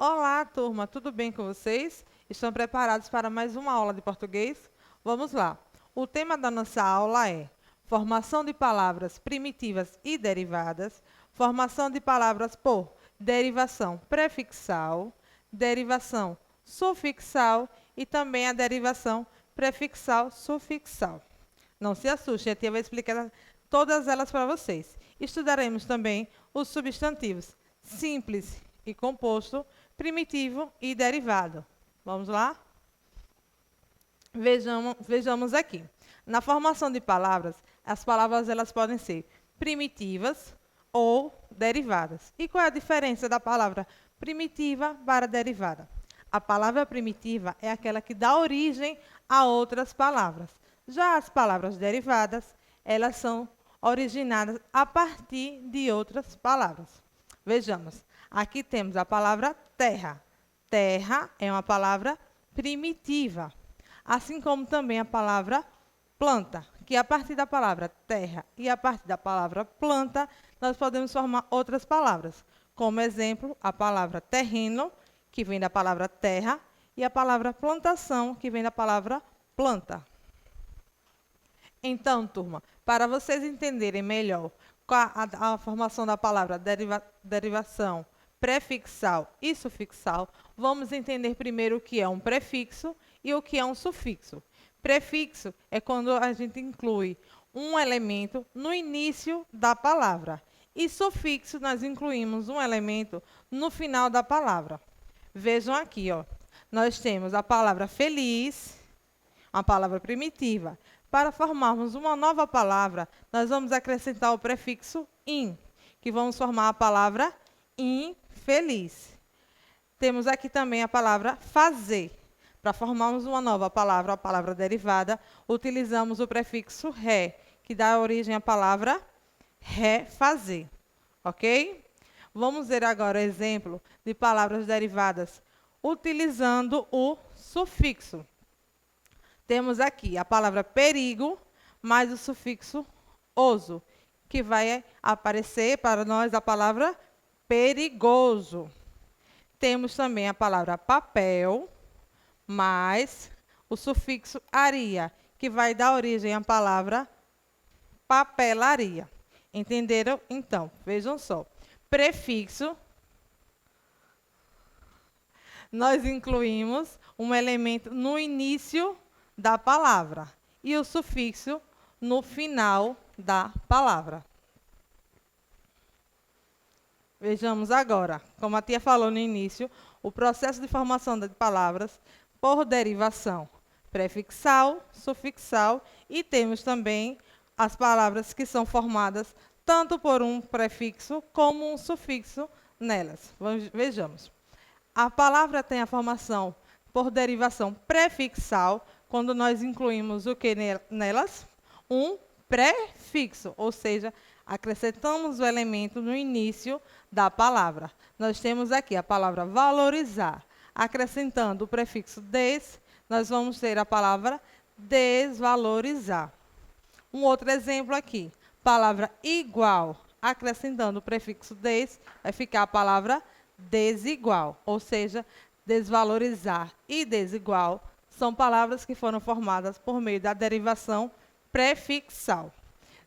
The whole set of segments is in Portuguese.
Olá, turma, tudo bem com vocês? Estão preparados para mais uma aula de português? Vamos lá. O tema da nossa aula é formação de palavras primitivas e derivadas, formação de palavras por derivação prefixal, derivação sufixal e também a derivação prefixal-sufixal. Não se assustem, a tia vai explicar todas elas para vocês. Estudaremos também os substantivos simples e composto, primitivo e derivado. Vamos lá? Vejamos aqui. Na formação de palavras, as palavras elas podem ser primitivas ou derivadas. E qual é a diferença da palavra primitiva para derivada? A palavra primitiva é aquela que dá origem a outras palavras. Já as palavras derivadas, elas são originadas a partir de outras palavras. Vejamos. Aqui temos a palavra terra. Terra é uma palavra primitiva. Assim como também a palavra planta, que a partir da palavra terra e a partir da palavra planta, nós podemos formar outras palavras. Como exemplo, a palavra terreno, que vem da palavra terra, e a palavra plantação, que vem da palavra planta. Então, turma, para vocês entenderem melhor a formação da palavra derivação prefixal e sufixal, vamos entender primeiro o que é um prefixo e o que é um sufixo. Prefixo é quando a gente inclui um elemento no início da palavra. E sufixo, nós incluímos um elemento no final da palavra. Vejam aqui, ó. Nós temos a palavra feliz, uma palavra primitiva. Para formarmos uma nova palavra, nós vamos acrescentar o prefixo in, que vamos formar a palavra infeliz. Temos aqui também a palavra fazer. Para formarmos uma nova palavra, a palavra derivada, utilizamos o prefixo re, que dá origem à palavra refazer. Ok? Vamos ver agora exemplo de palavras derivadas utilizando o sufixo. Temos aqui a palavra perigo, mais o sufixo oso, que vai aparecer para nós a palavra perigoso. Temos também a palavra papel, mais o sufixo aria, que vai dar origem à palavra papelaria. Entenderam? Então, vejam só. Prefixo, nós incluímos um elemento no início da palavra e o sufixo no final da palavra. Vejamos agora, como a tia falou no início, o processo de formação de palavras por derivação prefixal, sufixal e temos também as palavras que são formadas tanto por um prefixo como um sufixo nelas. Vejamos. A palavra tem a formação por derivação prefixal, quando nós incluímos o que nelas? Um prefixo, ou seja, acrescentamos o elemento no início da palavra. Nós temos aqui a palavra valorizar. Acrescentando o prefixo des, nós vamos ter a palavra desvalorizar. Um outro exemplo aqui, palavra igual. Acrescentando o prefixo des, vai ficar a palavra desigual, ou seja, desvalorizar e desigual são palavras que foram formadas por meio da derivação prefixal.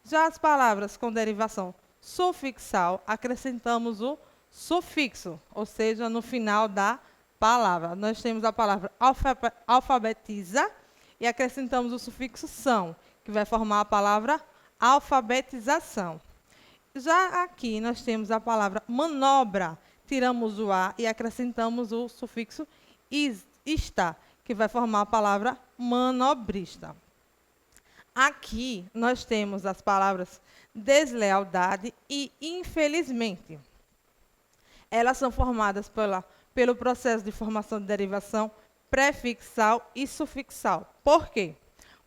Já as palavras com derivação sufixal, acrescentamos o sufixo, ou seja, no final da palavra. Nós temos a palavra alfabetiza e acrescentamos o sufixo são, que vai formar a palavra alfabetização. Já aqui nós temos a palavra manobra, tiramos o a e acrescentamos o sufixo ista, que vai formar a palavra manobrista. Aqui nós temos as palavras deslealdade e infelizmente. Elas são formadas pelo processo de formação de derivação prefixal e sufixal. Por quê?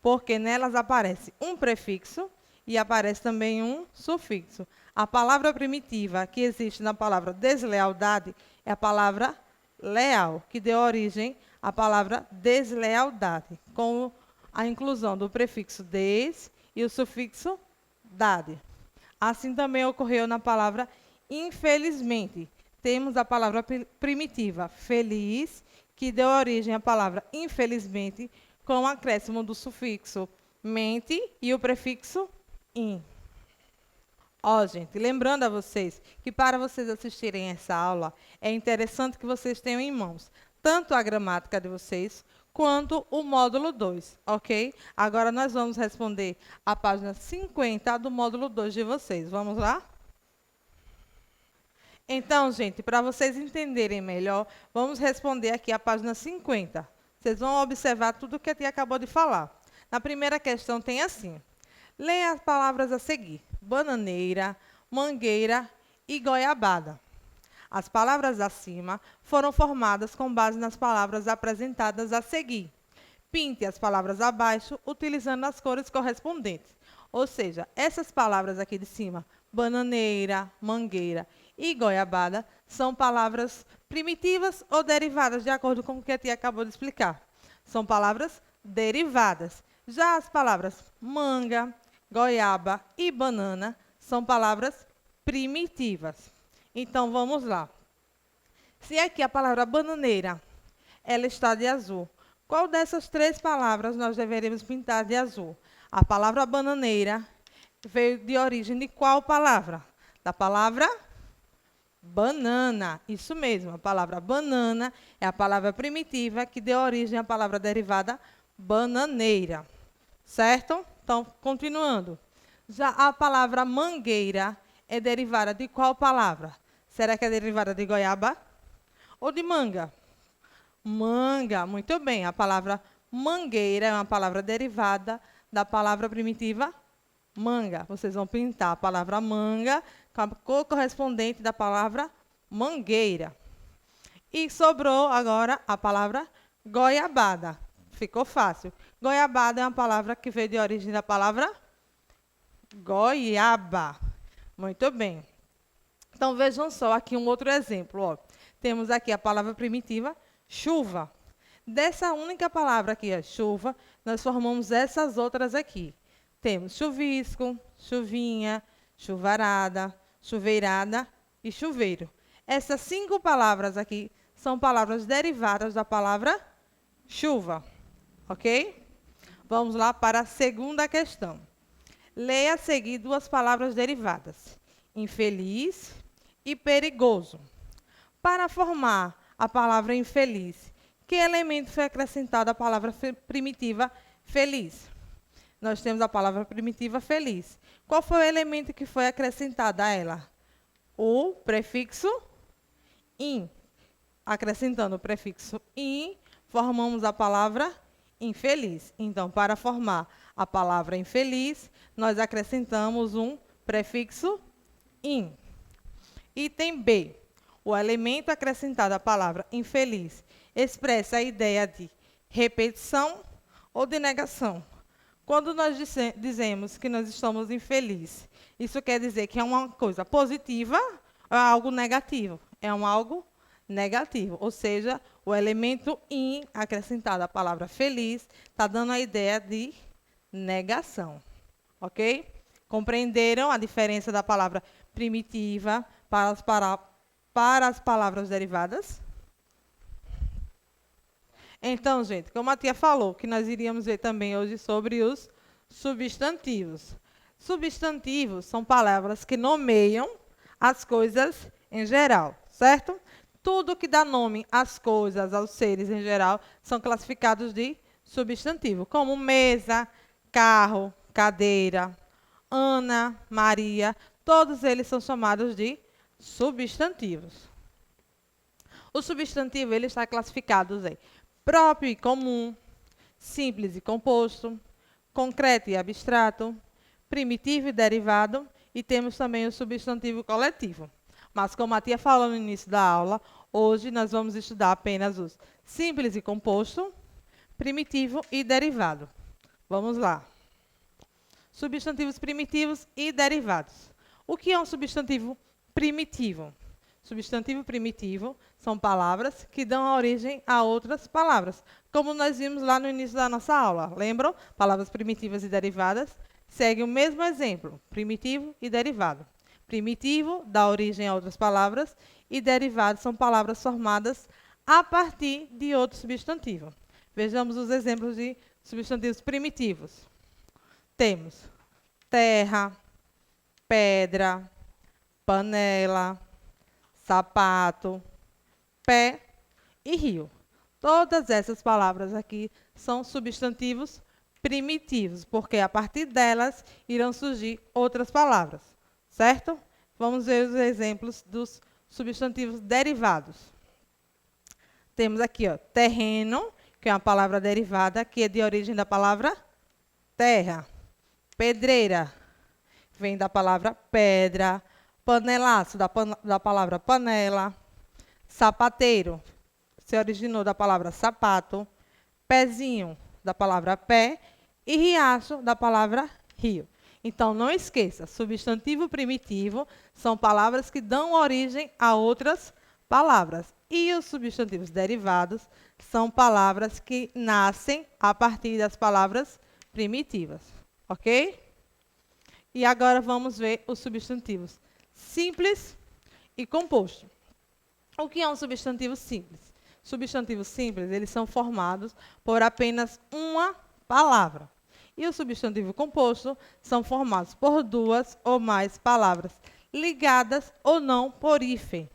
Porque nelas aparece um prefixo e aparece também um sufixo. A palavra primitiva que existe na palavra deslealdade é a palavra leal, que deu origem à palavra deslealdade, com a inclusão do prefixo des e o sufixo dade. Assim também ocorreu na palavra infelizmente. temos a palavra primitiva feliz, que deu origem à palavra infelizmente, com o acréscimo do sufixo mente e o prefixo in. Ó, gente, lembrando a vocês que para vocês assistirem essa aula, é interessante que vocês tenham em mãos tanto a gramática de vocês, quanto o módulo 2, ok? Agora nós vamos responder a página 50 do módulo 2 de vocês. Vamos lá? Então, gente, para vocês entenderem melhor, vamos responder aqui a página 50. Vocês vão observar tudo o que a tia acabou de falar. Na primeira questão tem assim: leia as palavras a seguir: bananeira, mangueira e goiabada. As palavras acima foram formadas com base nas palavras apresentadas a seguir. Pinte as palavras abaixo utilizando as cores correspondentes. Ou seja, essas palavras aqui de cima, bananeira, mangueira e goiabada, são palavras primitivas ou derivadas, de acordo com o que a tia acabou de explicar. São palavras derivadas. Já as palavras manga, goiaba e banana são palavras primitivas. Então, vamos lá. Se aqui a palavra bananeira, ela está de azul, qual dessas três palavras nós deveríamos pintar de azul? A palavra bananeira veio de origem de qual palavra? Da palavra banana. Isso mesmo, a palavra banana é a palavra primitiva que deu origem à palavra derivada bananeira. Certo? Então, continuando. Já a palavra mangueira é derivada de qual palavra? Será que é derivada de goiaba ou de manga? Manga, muito bem. A palavra mangueira é uma palavra derivada da palavra primitiva manga. Vocês vão pintar a palavra manga com a cor correspondente da palavra mangueira. E sobrou agora a palavra goiabada. Ficou fácil. Goiabada é uma palavra que veio de origem da palavra goiaba. Muito bem. Então, vejam só aqui um outro exemplo. Ó. Temos aqui a palavra primitiva chuva. Dessa única palavra aqui, chuva, nós formamos essas outras aqui. Temos chuvisco, chuvinha, chuvarada, chuveirada e chuveiro. Essas 5 palavras aqui são palavras derivadas da palavra chuva. Ok? Vamos lá para a segunda questão. Leia a seguir 2 palavras derivadas: infeliz e perigoso. Para formar a palavra infeliz, que elemento foi acrescentado à palavra primitiva feliz? Nós temos a palavra primitiva feliz. Qual foi o elemento que foi acrescentado a ela? O prefixo in. Acrescentando o prefixo in, formamos a palavra infeliz. Então, para formar a palavra infeliz, nós acrescentamos um prefixo in. Item B. O elemento acrescentado à palavra infeliz expressa a ideia de repetição ou de negação. Quando nós dizemos que nós estamos infelizes, isso quer dizer que é uma coisa positiva ou é algo negativo? É algo negativo, ou seja, o elemento in acrescentado à palavra feliz está dando a ideia de negação. Ok? Compreenderam a diferença da palavra primitiva para as palavras derivadas? Então, gente, como a tia falou, que nós iríamos ver também hoje sobre os substantivos. Substantivos são palavras que nomeiam as coisas em geral, certo? Tudo que dá nome às coisas, aos seres em geral, são classificados de substantivo, como mesa, carro, cadeira, Ana, Maria, todos eles são chamados de substantivos. O substantivo ele está classificado em próprio e comum, simples e composto, concreto e abstrato, primitivo e derivado, e temos também o substantivo coletivo. Mas, como a tia falou no início da aula, hoje nós vamos estudar apenas os simples e composto, primitivo e derivado. Vamos lá. Substantivos primitivos e derivados. O que é um substantivo primitivo? Substantivo primitivo são palavras que dão origem a outras palavras, como nós vimos lá no início da nossa aula. Lembram? Palavras primitivas e derivadas seguem o mesmo exemplo, primitivo e derivado. Primitivo dá origem a outras palavras e derivados são palavras formadas a partir de outro substantivo. Vejamos os exemplos de substantivos primitivos. Temos terra, pedra, panela, sapato, pé e rio. Todas essas palavras aqui são substantivos primitivos, porque a partir delas irão surgir outras palavras, certo? Vamos ver os exemplos dos substantivos derivados. Temos aqui, ó, terreno, que é uma palavra derivada, que é de origem da palavra terra. Pedreira, vem da palavra pedra. Panelaço, da palavra panela. Sapateiro, se originou da palavra sapato. Pezinho, da palavra pé. E riacho, da palavra rio. Então, não esqueça, substantivo primitivo são palavras que dão origem a outras palavras. E os substantivos derivados são palavras que nascem a partir das palavras primitivas. Ok? E agora vamos ver os substantivos simples e composto. O que é um substantivo simples? Substantivos simples, eles são formados por apenas uma palavra. E o substantivo composto são formados por duas ou mais palavras, ligadas ou não por hífen.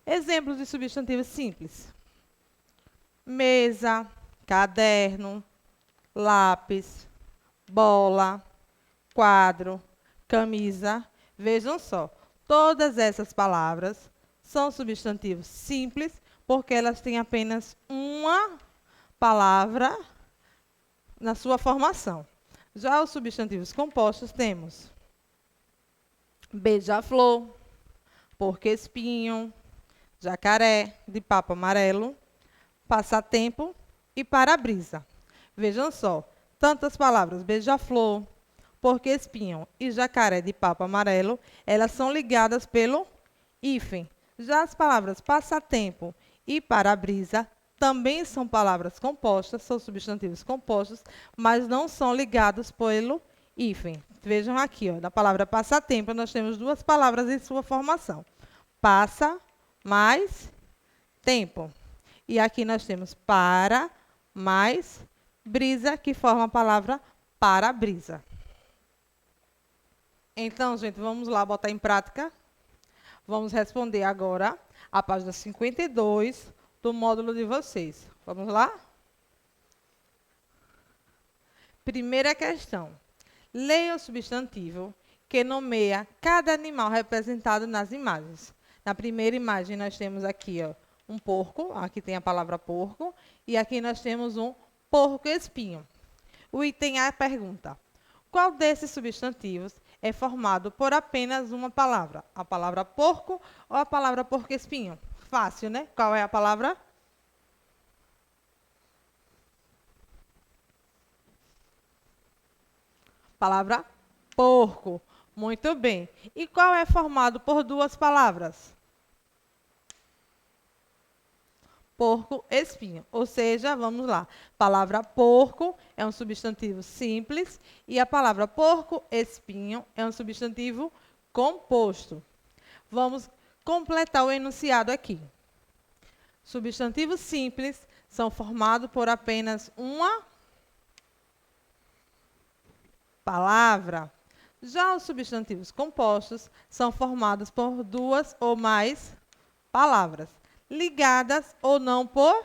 Exemplos de substantivos simples: mesa, caderno, lápis, bola, quadro, camisa. Vejam só, todas essas palavras são substantivos simples porque elas têm apenas uma palavra na sua formação. Já os substantivos compostos temos beija-flor, porco-espinho, jacaré, de papo amarelo, passatempo e para-brisa. Vejam só, tantas palavras beija-flor, porco-espinho e jacaré de papo amarelo, elas são ligadas pelo hífen. Já as palavras passatempo e para-brisa também são palavras compostas, são substantivos compostos, mas não são ligados pelo hífen. Vejam aqui, ó, na palavra passatempo, nós temos duas palavras em sua formação. Passa mais tempo. E aqui nós temos para mais brisa, que forma a palavra para-brisa. Então, gente, vamos lá botar em prática. Vamos responder agora a página 52 do módulo de vocês. Vamos lá? Primeira questão. Leia o substantivo que nomeia cada animal representado nas imagens. Na primeira imagem, nós temos aqui, ó, um porco. Aqui tem a palavra porco. E aqui nós temos um porco-espinho. O item A pergunta: qual desses substantivos é formado por apenas uma palavra? A palavra porco ou a palavra porco-espinho? Fácil, né? Qual é a palavra? Palavra porco. Muito bem. E qual é formado por duas palavras? Porco-espinho. Ou seja, vamos lá. Palavra porco é um substantivo simples e a palavra porco-espinho é um substantivo composto. Vamos completar o enunciado aqui. Substantivos simples são formados por apenas uma palavra. Já os substantivos compostos são formados por duas ou mais palavras, ligadas ou não por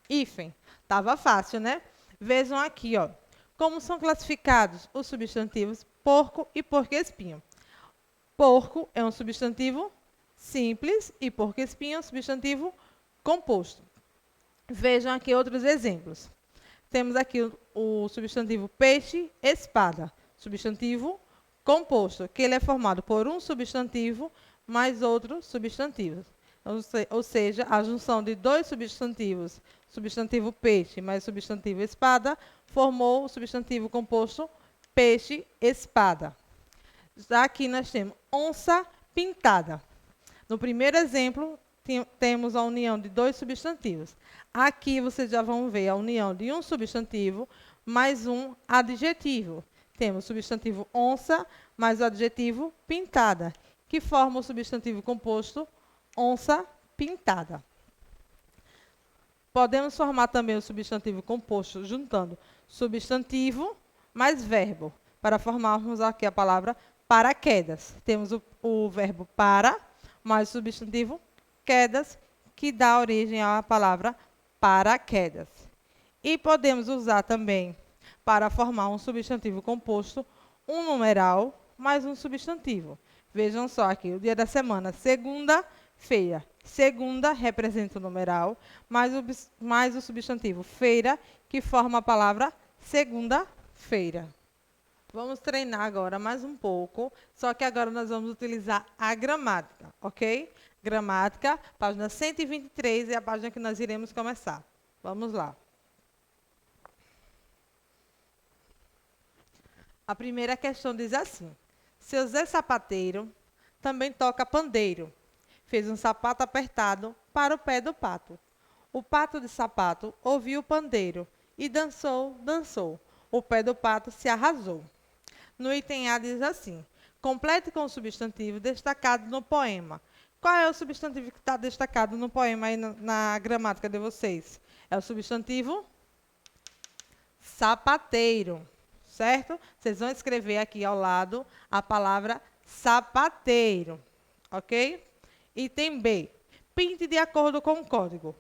hífen. Estava fácil, né? Vejam aqui, ó, como são classificados os substantivos porco e porco-espinho. Porco é um substantivo simples e porco-espinho é um substantivo composto. Vejam aqui outros exemplos. Temos aqui o substantivo peixe-espada, substantivo composto, que ele é formado por um substantivo mais outro substantivo. Ou seja, a junção de dois substantivos, substantivo peixe mais substantivo espada, formou o substantivo composto peixe-espada. Já aqui nós temos onça pintada. No primeiro exemplo, temos a união de dois substantivos. Aqui vocês já vão ver a união de um substantivo mais um adjetivo. Temos o substantivo onça mais o adjetivo pintada, que forma o substantivo composto onça pintada. Podemos formar também o substantivo composto juntando substantivo mais verbo, para formarmos aqui a palavra paraquedas. Temos o verbo para, mais o substantivo quedas, que dá origem à palavra paraquedas. E podemos usar também, para formar um substantivo composto, um numeral mais um substantivo. Vejam só aqui, o dia da semana, segunda-feira. Segunda representa o numeral, mais o substantivo feira, que forma a palavra segunda-feira. Vamos treinar agora mais um pouco, só que agora nós vamos utilizar a gramática, ok? Gramática, página 123 é a página que nós iremos começar. Vamos lá. A primeira questão diz assim: seu Zé Sapateiro também toca pandeiro. Fez um sapato apertado para o pé do pato. O pato de sapato ouviu o pandeiro e dançou, dançou. O pé do pato se arrasou. No item A diz assim: complete com o substantivo destacado no poema. Qual é o substantivo que está destacado no poema aí na gramática de vocês? É o substantivo sapateiro, certo? Vocês vão escrever aqui ao lado a palavra sapateiro, ok? Item B. Pinte de acordo com o código.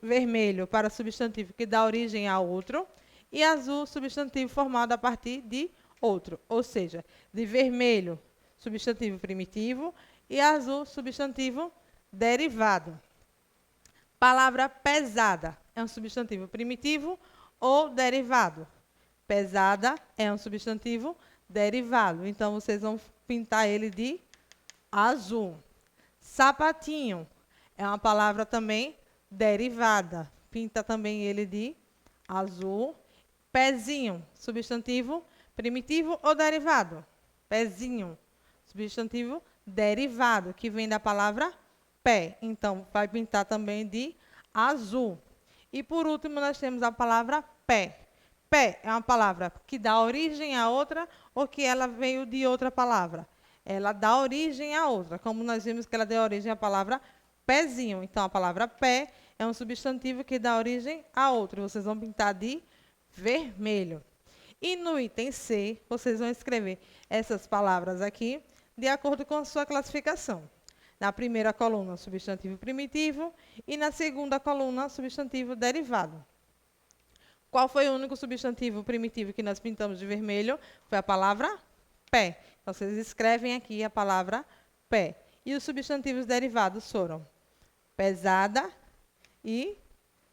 Vermelho para substantivo que dá origem a outro e azul, substantivo formado a partir de outro. Ou seja, de vermelho, substantivo primitivo e azul, substantivo derivado. Palavra pesada é um substantivo primitivo ou derivado. Pesada é um substantivo derivado. Então, vocês vão pintar ele de azul. Sapatinho é uma palavra também derivada. Pinta também ele de azul. Pezinho, substantivo primitivo ou derivado? Pezinho, substantivo derivado, que vem da palavra pé. Então, vai pintar também de azul. E, por último, nós temos a palavra pé. Pé é uma palavra que dá origem a outra ou que ela veio de outra palavra? Ela dá origem a outra, como nós vimos que ela deu origem à palavra pezinho. Então, a palavra pé é um substantivo que dá origem a outro. Vocês vão pintar de vermelho. E no item C, vocês vão escrever essas palavras aqui de acordo com a sua classificação. Na primeira coluna, substantivo primitivo, e na segunda coluna, substantivo derivado. Qual foi o único substantivo primitivo que nós pintamos de vermelho? Foi a palavra pé. Então, vocês escrevem aqui a palavra pé. E os substantivos derivados foram pesada e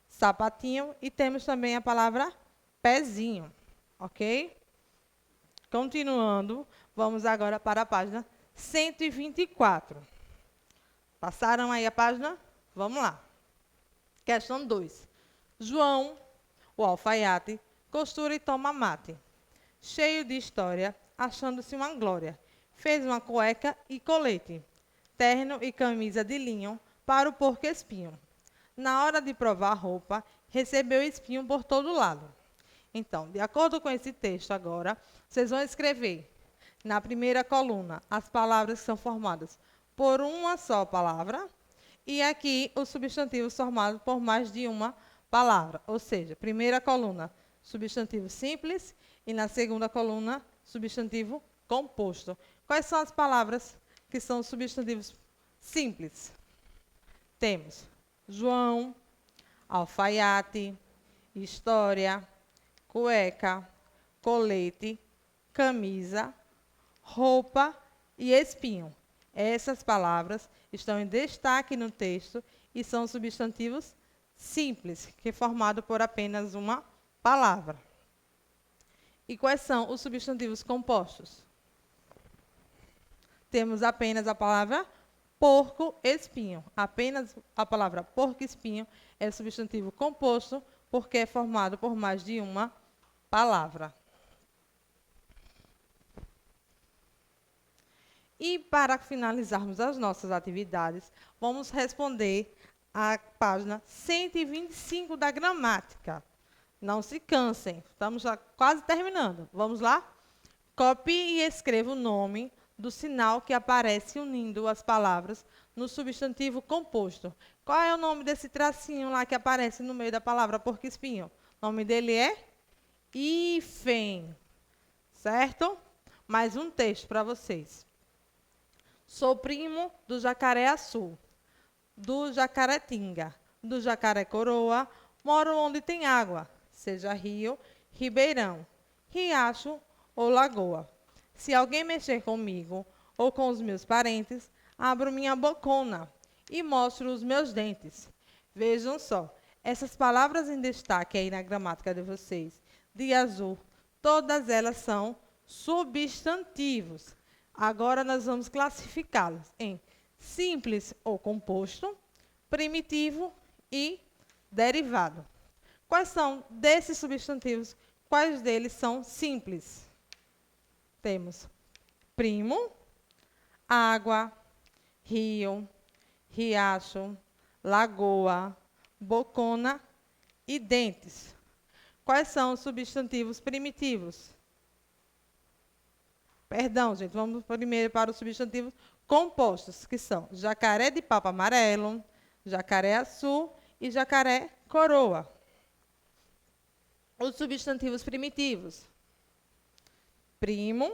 sapatinho. E temos também a palavra pezinho. Ok? Continuando, vamos agora para a página 124. Passaram aí a página? Vamos lá. Questão 2. João, o alfaiate, costura e toma mate. Cheio de história, achando-se uma glória. Fez uma cueca e colete, terno e camisa de linho para o porco espinho. Na hora de provar a roupa, recebeu espinho por todo lado. Então, de acordo com esse texto agora, vocês vão escrever na primeira coluna as palavras que são formadas por uma só palavra e aqui os substantivos formados por mais de uma palavra. Ou seja, primeira coluna, substantivo simples e na segunda coluna, substantivo composto. Quais são as palavras que são substantivos simples? Temos João, alfaiate, história, cueca, colete, camisa, roupa e espinho. Essas palavras estão em destaque no texto e são substantivos simples, que é formado por apenas uma palavra. E quais são os substantivos compostos? Temos apenas a palavra porco-espinho. Apenas a palavra porco-espinho é substantivo composto porque é formado por mais de uma palavra. E para finalizarmos as nossas atividades, vamos responder a página 125 da gramática. Não se cansem, estamos já quase terminando. Vamos lá? Copie e escreva o nome do sinal que aparece unindo as palavras no substantivo composto. Qual é o nome desse tracinho lá que aparece no meio da palavra porco-espinho? O nome dele é hífen, certo? Mais um texto para vocês. Sou primo do jacaré-açu, do jacaretinga, do jacaré-coroa, moro onde tem água, seja rio, ribeirão, riacho ou lagoa. Se alguém mexer comigo ou com os meus parentes, abro minha bocona e mostro os meus dentes. Vejam só, essas palavras em destaque aí na gramática de vocês, de azul, todas elas são substantivos. Agora nós vamos classificá-los em simples ou composto, primitivo e derivado. Quais são desses substantivos? Quais deles são simples? Temos primo, água, rio, riacho, lagoa, bocona e dentes. Quais são os substantivos primitivos? Perdão, gente, vamos primeiro para os substantivos compostos, que são jacaré de papo amarelo, jacaré-açu e jacaré-coroa. Os substantivos primitivos: primo,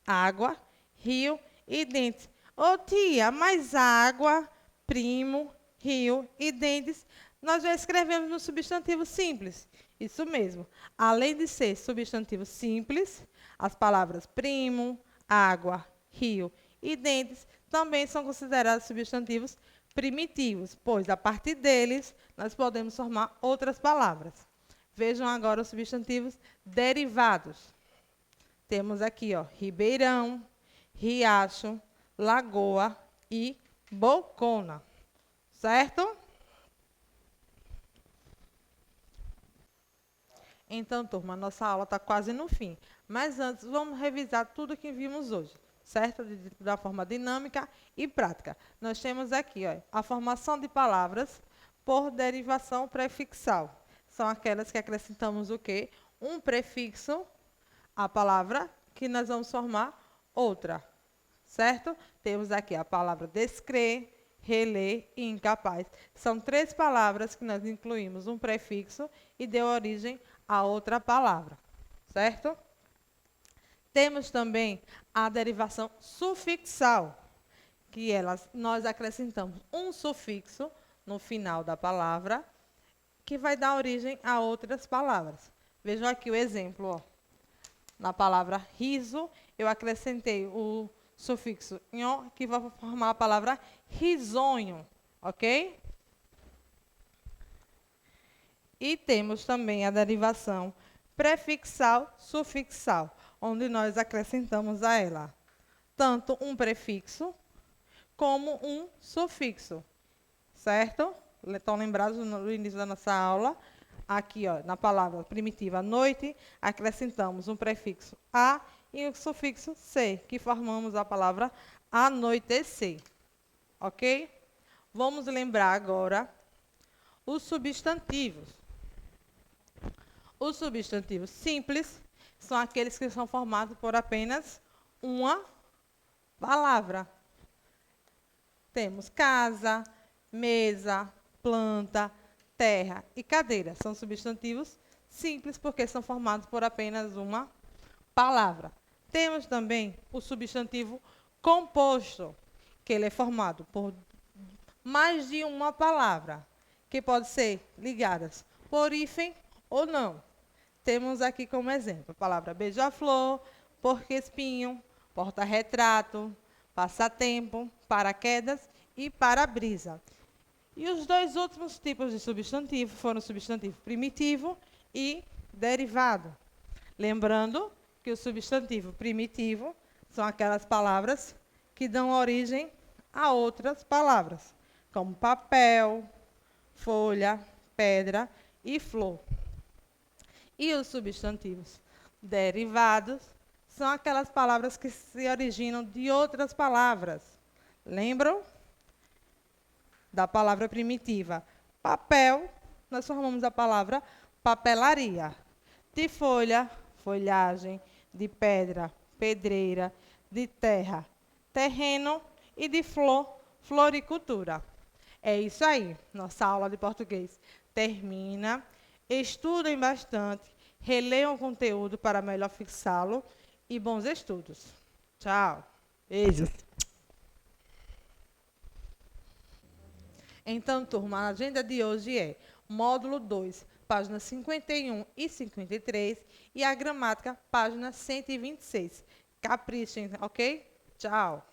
água, rio e dentes. Ô tia, mas água, primo, rio e dentes, nós já escrevemos no substantivo simples. Isso mesmo. Além de ser substantivo simples, as palavras primo, água, rio e dentes também são considerados substantivos primitivos, pois a partir deles nós podemos formar outras palavras. Vejam agora os substantivos derivados. Temos aqui, ó, ribeirão, riacho, lagoa e bocona. Certo? Então, turma, nossa aula está quase no fim. Mas antes, vamos revisar tudo que vimos hoje, certo? Da forma dinâmica e prática. Nós temos aqui, ó, a formação de palavras por derivação prefixal. São aquelas que acrescentamos o quê? Um prefixo à palavra que nós vamos formar outra, certo? Temos aqui a palavra descrer, reler e incapaz. São 3 palavras que nós incluímos um prefixo e deu origem a outra palavra, certo? Temos também a derivação sufixal, que nós acrescentamos um sufixo no final da palavra, que vai dar origem a outras palavras. Vejam aqui o exemplo, ó. Na palavra riso, eu acrescentei o sufixo nho, que vai formar a palavra risonho, ok? E temos também a derivação prefixal-sufixal, onde nós acrescentamos a ela tanto um prefixo como um sufixo, certo? Estão lembrados no início da nossa aula? Aqui, ó, na palavra primitiva noite, acrescentamos um prefixo a e o sufixo c, que formamos a palavra anoitecer, ok? Vamos lembrar agora os substantivos. Os substantivos simples são aqueles que são formados por apenas uma palavra. Temos casa, mesa, planta, terra e cadeira. São substantivos simples porque são formados por apenas uma palavra. Temos também o substantivo composto, que ele é formado por mais de uma palavra, que pode ser ligadas por hífen ou não. Temos aqui como exemplo a palavra beija-flor, porco-espinho, porta-retrato, passatempo, paraquedas e para-brisa. E os 2 últimos tipos de substantivo foram o substantivo primitivo e derivado. Lembrando que o substantivo primitivo são aquelas palavras que dão origem a outras palavras, como papel, folha, pedra e flor. E os substantivos derivados são aquelas palavras que se originam de outras palavras. Lembram? Da palavra primitiva. Papel, nós formamos a palavra papelaria. De folha, folhagem. De pedra, pedreira. De terra, terreno e de floricultura. É isso aí, nossa aula de português termina. Estudem bastante, releiam o conteúdo para melhor fixá-lo e bons estudos. Tchau. Beijos. Então, turma, a agenda de hoje é módulo 2, páginas 51 e 53 e a gramática, página 126. Caprichem, ok? Tchau.